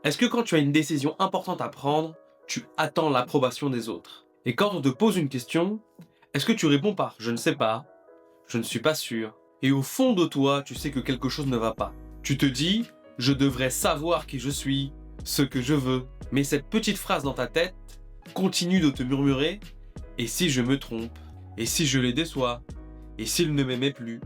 Est-ce que quand tu as une décision importante à prendre, tu attends l'approbation des autres? Et quand on te pose une question, est-ce que tu réponds par «je ne sais pas», «je ne suis pas sûr», et au fond de toi, tu sais que quelque chose ne va pas. Tu te dis «je devrais savoir qui je suis, ce que je veux», mais cette petite phrase dans ta tête continue de te murmurer «et si je me trompe? Et si je les déçois? Et s'ils ne m'aimaient plus?»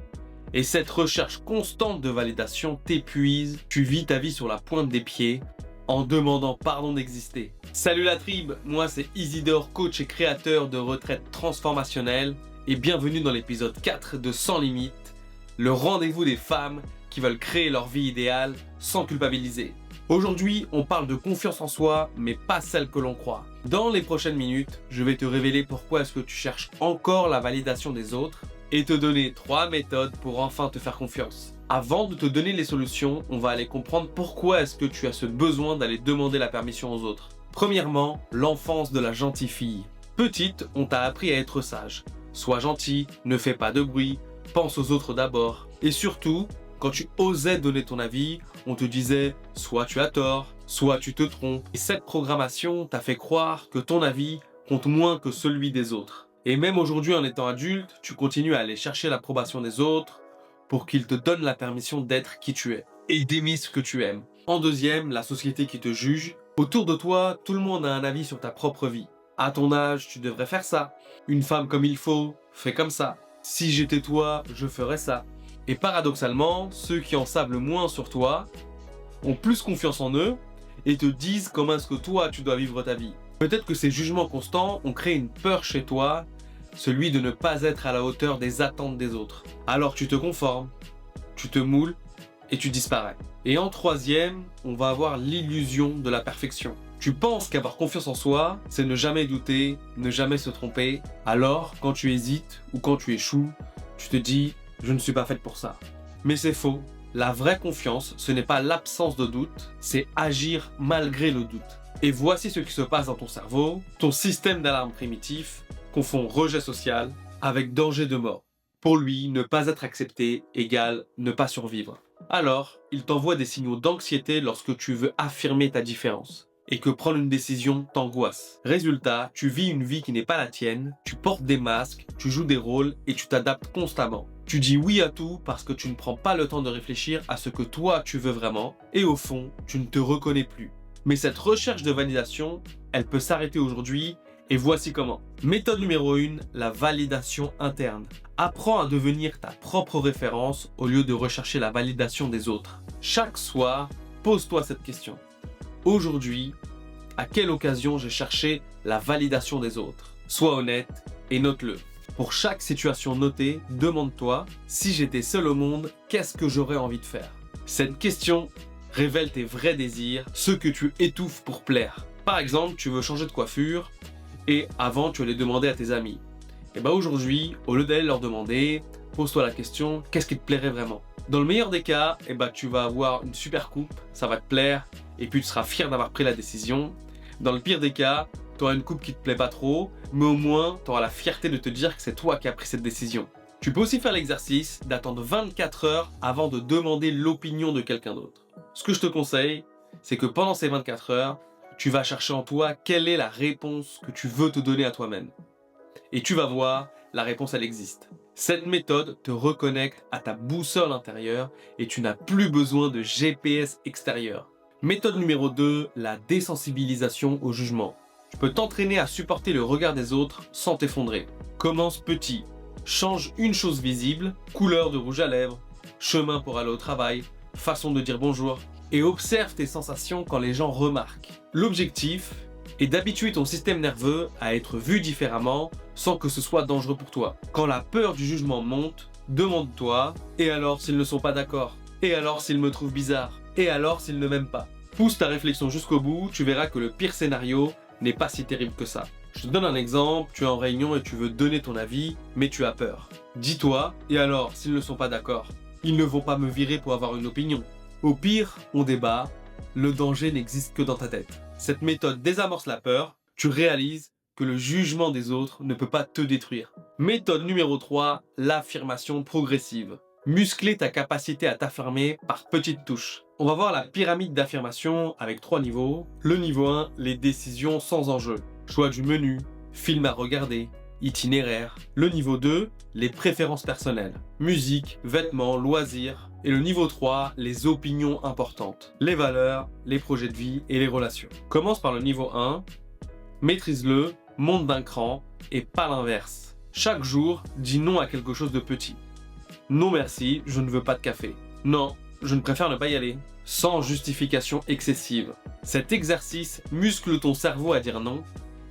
Et cette recherche constante de validation t'épuise, tu vis ta vie sur la pointe des pieds en demandant pardon d'exister. Salut la tribe, moi c'est Isidore, coach et créateur de retraite transformationnelle et bienvenue dans l'épisode 4 de Sans Limite, le rendez-vous des femmes qui veulent créer leur vie idéale sans culpabiliser. Aujourd'hui, on parle de confiance en soi, mais pas celle que l'on croit. Dans les prochaines minutes, je vais te révéler pourquoi est-ce que tu cherches encore la validation des autres et te donner 3 méthodes pour enfin te faire confiance. Avant de te donner les solutions, on va aller comprendre pourquoi est-ce que tu as ce besoin d'aller demander la permission aux autres. Premièrement, l'enfance de la gentille fille. Petite, on t'a appris à être sage. Sois gentil, ne fais pas de bruit, pense aux autres d'abord. Et surtout, quand tu osais donner ton avis, on te disait soit tu as tort, soit tu te trompes. Et cette programmation t'a fait croire que ton avis compte moins que celui des autres. Et même aujourd'hui en étant adulte, tu continues à aller chercher l'approbation des autres pour qu'ils te donnent la permission d'être qui tu es et d'aimer ce que tu aimes. En deuxième, la société qui te juge. Autour de toi, tout le monde a un avis sur ta propre vie. À ton âge, tu devrais faire ça. Une femme comme il faut, fais comme ça. Si j'étais toi, je ferais ça. Et paradoxalement, ceux qui en savent le moins sur toi ont plus confiance en eux et te disent comment est-ce que toi tu dois vivre ta vie. Peut-être que ces jugements constants ont créé une peur chez toi, celui de ne pas être à la hauteur des attentes des autres. Alors tu te conformes, tu te moules et tu disparais. Et en troisième, on va avoir l'illusion de la perfection. Tu penses qu'avoir confiance en soi, c'est ne jamais douter, ne jamais se tromper. Alors, quand tu hésites ou quand tu échoues, tu te dis « je ne suis pas faite pour ça ». Mais c'est faux. La vraie confiance, ce n'est pas l'absence de doute, c'est agir malgré le doute. Et voici ce qui se passe dans ton cerveau. Ton système d'alarme primitif confond rejet social avec danger de mort. Pour lui, ne pas être accepté égale ne pas survivre. Alors, il t'envoie des signaux d'anxiété lorsque tu veux affirmer ta différence et que prendre une décision t'angoisse. Résultat, tu vis une vie qui n'est pas la tienne, tu portes des masques, tu joues des rôles et tu t'adaptes constamment. Tu dis oui à tout parce que tu ne prends pas le temps de réfléchir à ce que toi tu veux vraiment et au fond, tu ne te reconnais plus. Mais cette recherche de validation, elle peut s'arrêter aujourd'hui et voici comment. Méthode numéro 1, la validation interne. Apprends à devenir ta propre référence au lieu de rechercher la validation des autres. Chaque soir, pose-toi cette question. Aujourd'hui, à quelle occasion j'ai cherché la validation des autres? Sois honnête et note-le. Pour chaque situation notée, demande-toi, si j'étais seul au monde, qu'est-ce que j'aurais envie de faire? Cette question révèle tes vrais désirs, ceux que tu étouffes pour plaire. Par exemple, tu veux changer de coiffure et avant tu allais demander à tes amis. Et bah aujourd'hui, au lieu d'aller leur demander, pose-toi la question, qu'est-ce qui te plairait vraiment? Dans le meilleur des cas, tu vas avoir une super coupe, ça va te plaire, et puis tu seras fier d'avoir pris la décision. Dans le pire des cas, tu auras une coupe qui te plaît pas trop, mais au moins tu auras la fierté de te dire que c'est toi qui as pris cette décision. Tu peux aussi faire l'exercice d'attendre 24 heures avant de demander l'opinion de quelqu'un d'autre. Ce que je te conseille, c'est que pendant ces 24 heures, tu vas chercher en toi quelle est la réponse que tu veux te donner à toi-même. Et tu vas voir, la réponse elle existe. Cette méthode te reconnecte à ta boussole intérieure et tu n'as plus besoin de GPS extérieur. Méthode numéro 2, la désensibilisation au jugement. Tu peux t'entraîner à supporter le regard des autres sans t'effondrer. Commence petit. Change une chose visible, couleur de rouge à lèvres, chemin pour aller au travail, façon de dire bonjour, et observe tes sensations quand les gens remarquent. L'objectif est d'habituer ton système nerveux à être vu différemment sans que ce soit dangereux pour toi. Quand la peur du jugement monte, demande-toi « Et alors s'ils ne sont pas d'accord? Et alors s'ils me trouvent bizarre? Et alors s'ils ne m'aiment pas ?» Pousse ta réflexion jusqu'au bout, tu verras que le pire scénario n'est pas si terrible que ça. Je te donne un exemple, tu es en réunion et tu veux donner ton avis, mais tu as peur. Dis-toi « Et alors s'ils ne sont pas d'accord? Ils ne vont pas me virer pour avoir une opinion. » Au pire, on débat, le danger n'existe que dans ta tête. Cette méthode désamorce la peur, tu réalises que le jugement des autres ne peut pas te détruire. Méthode numéro 3, l'affirmation progressive. Muscler ta capacité à t'affirmer par petites touches. On va voir la pyramide d'affirmation avec 3 niveaux. Le niveau 1, les décisions sans enjeu. Choix du menu, film à regarder, itinéraire. Le niveau 2, les préférences personnelles. Musique, vêtements, loisirs. Et le niveau 3, les opinions importantes. Les valeurs, les projets de vie et les relations. Commence par le niveau 1. Maîtrise-le, monte d'un cran et pas l'inverse. Chaque jour, dis non à quelque chose de petit. Non merci, je ne veux pas de café. Non, je ne préfère ne pas y aller. Sans justification excessive. Cet exercice muscle ton cerveau à dire non,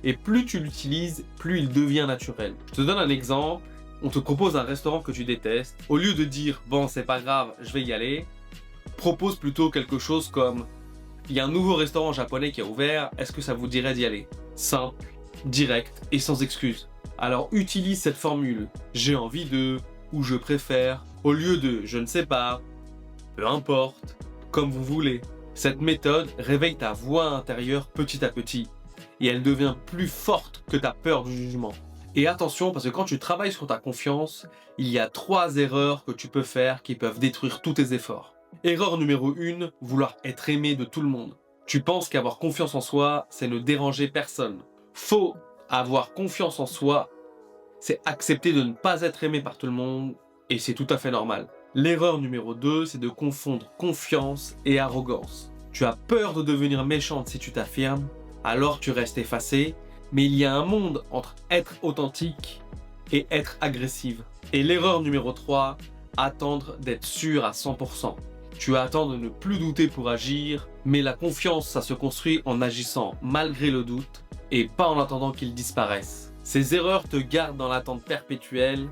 et plus tu l'utilises, plus il devient naturel. Je te donne un exemple. On te propose un restaurant que tu détestes. Au lieu de dire « bon, c'est pas grave, je vais y aller », propose plutôt quelque chose comme « il y a un nouveau restaurant japonais qui a ouvert, est-ce que ça vous dirait d'y aller ?» Simple, direct et sans excuse. Alors utilise cette formule « j'ai envie de » ou « je préfère » au lieu de « je ne sais pas », « peu importe », comme vous voulez. Cette méthode réveille ta voix intérieure petit à petit et elle devient plus forte que ta peur du jugement. Et attention, parce que quand tu travailles sur ta confiance, il y a 3 erreurs que tu peux faire qui peuvent détruire tous tes efforts. Erreur numéro 1, vouloir être aimé de tout le monde. Tu penses qu'avoir confiance en soi, c'est ne déranger personne. Faux. Avoir confiance en soi, c'est accepter de ne pas être aimé par tout le monde, et c'est tout à fait normal. L'erreur numéro 2, c'est de confondre confiance et arrogance. Tu as peur de devenir méchante si tu t'affirmes, alors tu restes effacé, mais il y a un monde entre être authentique et être agressive. Et l'erreur numéro 3, attendre d'être sûr à 100%. Tu attends de ne plus douter pour agir, mais la confiance, ça se construit en agissant malgré le doute et pas en attendant qu'il disparaisse. Ces erreurs te gardent dans l'attente perpétuelle,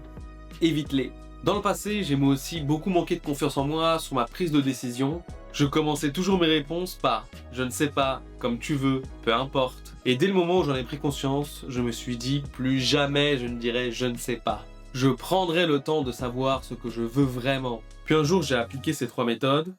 évite-les. Dans le passé, j'ai moi aussi beaucoup manqué de confiance en moi sur ma prise de décision. Je commençais toujours mes réponses par « je ne sais pas »,« comme tu veux »,« peu importe ». Et dès le moment où j'en ai pris conscience, je me suis dit « plus jamais je ne dirai « je ne sais pas ». Je prendrai le temps de savoir ce que je veux vraiment. Puis un jour, j'ai appliqué ces 3 méthodes.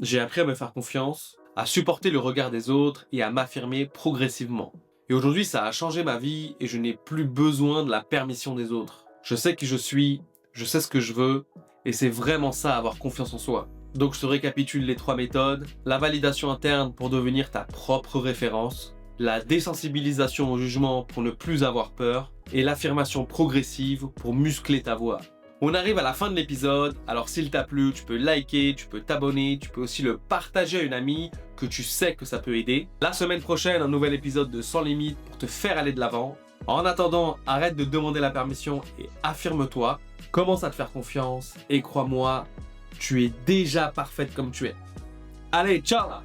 J'ai appris à me faire confiance, à supporter le regard des autres et à m'affirmer progressivement. Et aujourd'hui, ça a changé ma vie et je n'ai plus besoin de la permission des autres. Je sais qui je suis, je sais ce que je veux, et c'est vraiment ça, avoir confiance en soi. Donc je te récapitule les 3 méthodes. La validation interne pour devenir ta propre référence, la désensibilisation au jugement pour ne plus avoir peur, et l'affirmation progressive pour muscler ta voix. On arrive à la fin de l'épisode, alors s'il t'a plu, tu peux liker, tu peux t'abonner, tu peux aussi le partager à une amie que tu sais que ça peut aider. La semaine prochaine, un nouvel épisode de Sans Limite pour te faire aller de l'avant. En attendant, arrête de demander la permission et affirme-toi. Commence à te faire confiance et crois-moi, tu es déjà parfaite comme tu es. Allez, ciao là!